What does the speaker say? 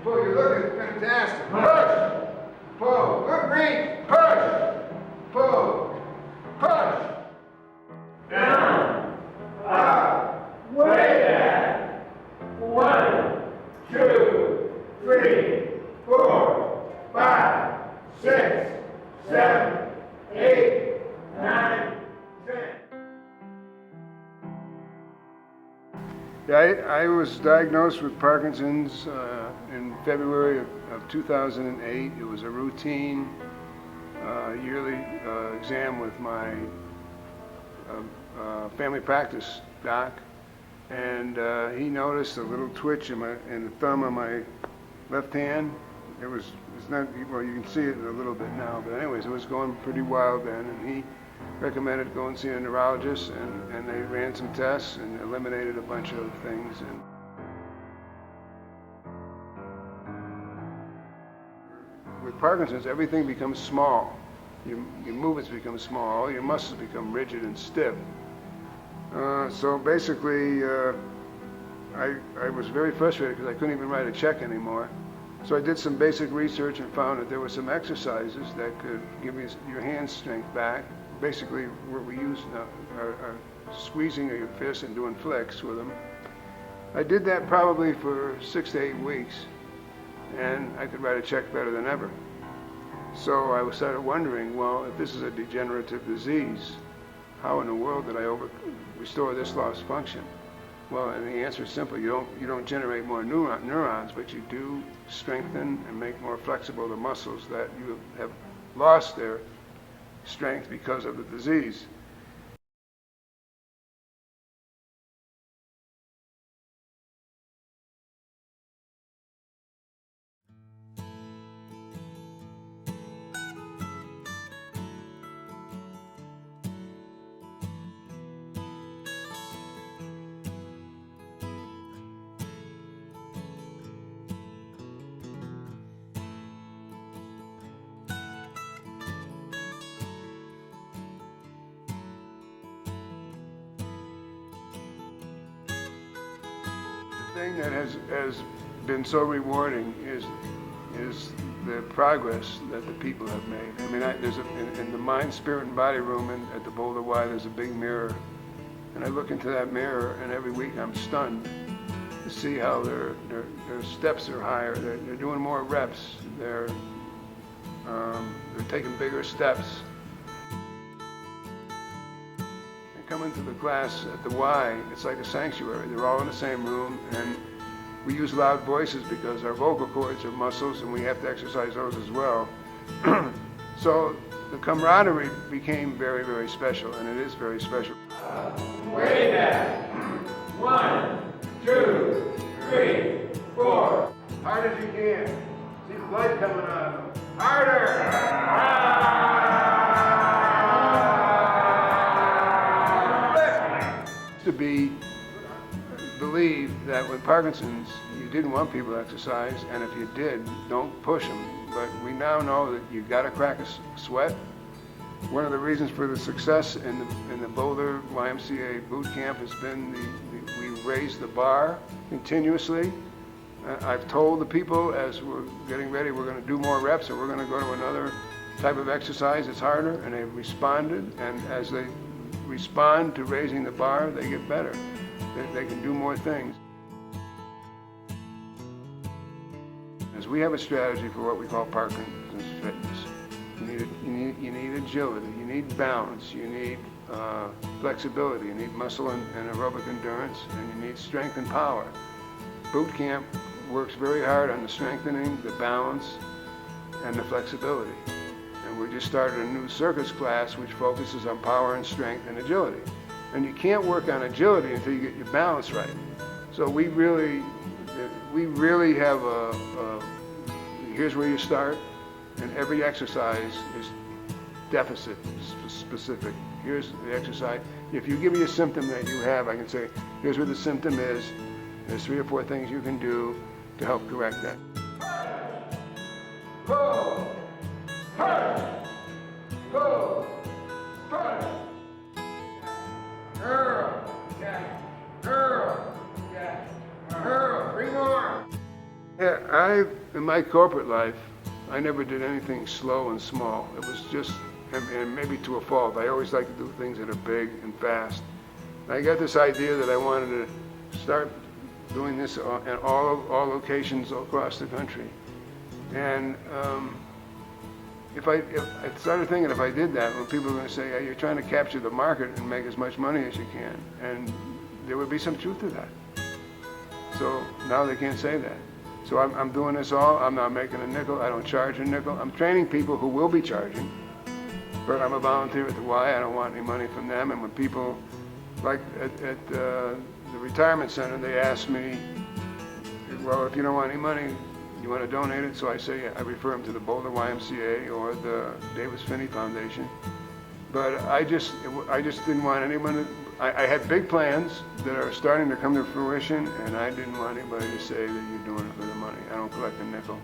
Pull, you're looking fantastic. Push. Pull. Look green. Push. Pull. Push. Down. Up. Way back. 1, 2, 3, 4, 5, 6, 7, 8, 9, 10. Yeah, I was diagnosed with Parkinson's in February of 2008. It was a routine yearly exam with my family practice doc, and he noticed a little twitch in the thumb of my left hand. It's not, well, you can see it a little bit now, but anyways, it was going pretty wild then, and he recommended going and see a neurologist, and they ran some tests and eliminated a bunch of things. And with Parkinson's, everything becomes small. Your movements become small, all your muscles become rigid and stiff. So basically, I was very frustrated because I couldn't even write a check anymore. So I did some basic research and found that there were some exercises that could give you your hand strength back. Basically, what we use are squeezing of your fist and doing flicks with them. I did that probably for 6 to 8 weeks, and I could write a check better than ever. So I started wondering, well, if this is a degenerative disease, how in the world did I restore this lost function? Well, and the answer is simple. You don't generate more neurons, but you do strengthen and make more flexible the muscles that you have lost their strength because of the disease. The thing that has been so rewarding is the progress that the people have made. I mean, there's in the mind, spirit, and body room at the Boulder Y, there's a big mirror, and I look into that mirror, and every week I'm stunned to see how their steps are higher. They're doing more reps. They're taking bigger steps. Come into the class at the Y, it's like a sanctuary. They're all in the same room, and we use loud voices because our vocal cords are muscles, and we have to exercise those as well. So the camaraderie became very, very special, and it is very special. Way back. 1, 2, 3, 4. Hard as you can. See the blood coming out of them. Harder! To be believed that with Parkinson's, you didn't want people to exercise, and if you did, don't push them. But we now know that you've got to crack a sweat. One of the reasons for the success in the Boulder YMCA boot camp has been we raise the bar continuously. I've told the people as we're getting ready, we're going to do more reps, or we're going to go to another type of exercise that's harder, and they've responded, and as they respond to raising the bar, they get better. They can do more things. As we have a strategy for what we call Parkinson's fitness. You need agility, you need balance, you need flexibility, you need muscle and aerobic endurance, and you need strength and power. Boot camp works very hard on the strengthening, the balance, and the flexibility. And we just started a new circus class which focuses on power and strength and agility. And you can't work on agility until you get your balance right. So we really have here's where you start, and every exercise is deficit specific. Here's the exercise. If you give me a symptom that you have, I can say, here's what the symptom is. There's 3 or 4 things you can do to help correct that. Pull. Push. Pull. Push. Hurl. Yeah. Hurl. Yeah. Hurl. 3 more. Yeah, in my corporate life, I never did anything slow and small. It was just, and maybe to a fault, I always like to do things that are big and fast. I got this idea that I wanted to start doing this in all locations all across the country. And if I started thinking if I did that, when people are going to say, hey, you're trying to capture the market and make as much money as you can, and there would be some truth to that. So now they can't say that. So I'm doing this all, I'm not making a nickel, I don't charge a nickel. I'm training people who will be charging, but I'm a volunteer at the Y, I don't want any money from them. And when people, like at the retirement center, they ask me, well, if you don't want any money, you want to donate it? So I say, I refer them to the Boulder YMCA or the Davis Finney Foundation. But I just didn't want anyone to, I had big plans that are starting to come to fruition, and I didn't want anybody to say that you're doing it for the money. I don't collect a nickel.